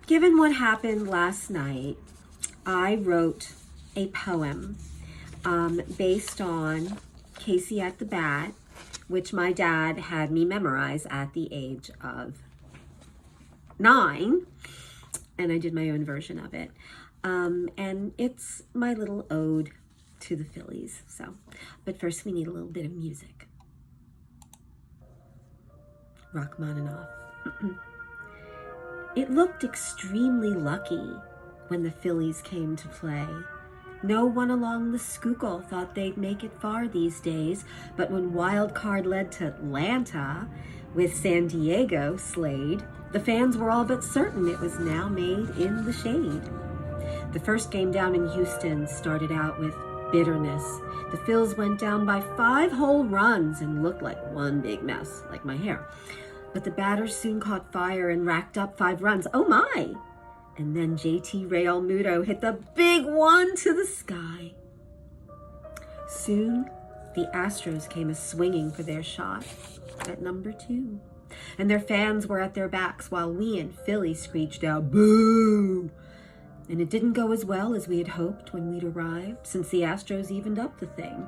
Given what happened last night, I wrote a poem based on Casey at the Bat, which my dad had me memorize at the age of 9, and I did my own version of it. And it's my little ode to the Phillies. But first we need a little bit of music. Rachmaninoff. It looked extremely lucky when the Phillies came to play. No one along the Schuylkill thought they'd make it far these days, but when wild card led to Atlanta with San Diego slayed, the fans were all but certain it was now made in the shade. The first game down in Houston started out with bitterness. The Phils went down by 5 whole runs and looked like one big mess, like my hair. But the batters soon caught fire and racked up 5 runs. Oh my! And then JT Real Muto hit the big one to the sky. Soon, the Astros came a-swinging for their shot at number 2. And their fans were at their backs while we in Philly screeched out, "Boo!" And it didn't go as well as we had hoped when we'd arrived, since the Astros evened up the thing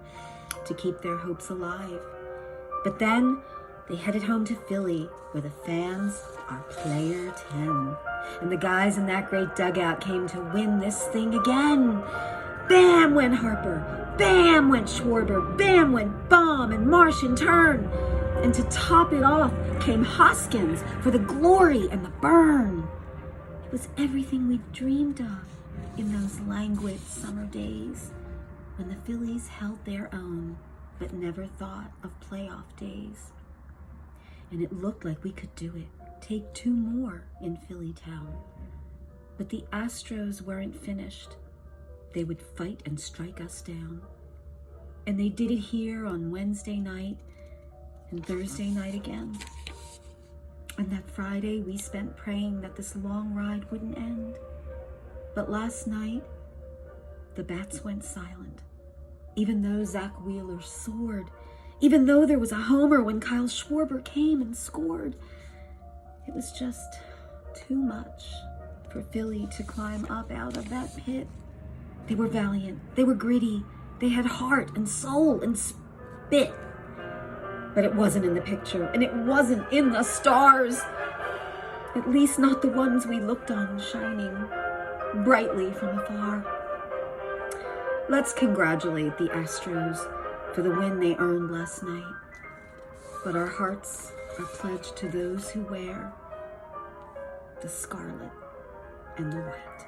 to keep their hopes alive. But then they headed home to Philly, where the fans are player 10. And the guys in that great dugout came to win this thing again. Bam went Harper, bam went Schwarber, bam went Baum and Marsh in turn. And to top it off came Hoskins for the glory and the burn. It was everything we dreamed of in those languid summer days when the Phillies held their own but never thought of playoff days. And it looked like we could do it, take 2 more in Philly town. But the Astros weren't finished. They would fight and strike us down. And they did it here on Wednesday night and Thursday night again. And that Friday we spent praying that this long ride wouldn't end. But last night, the bats went silent, even though Zach Wheeler soared, even though there was a homer when Kyle Schwarber came and scored. It was just too much for Philly to climb up out of that pit. They were valiant, they were gritty, they had heart and soul and spit. But it wasn't in the picture, and it wasn't in the stars. At least not the ones we looked on shining brightly from afar. Let's congratulate the Astros for the win they earned last night. But our hearts are pledged to those who wear the scarlet and the white.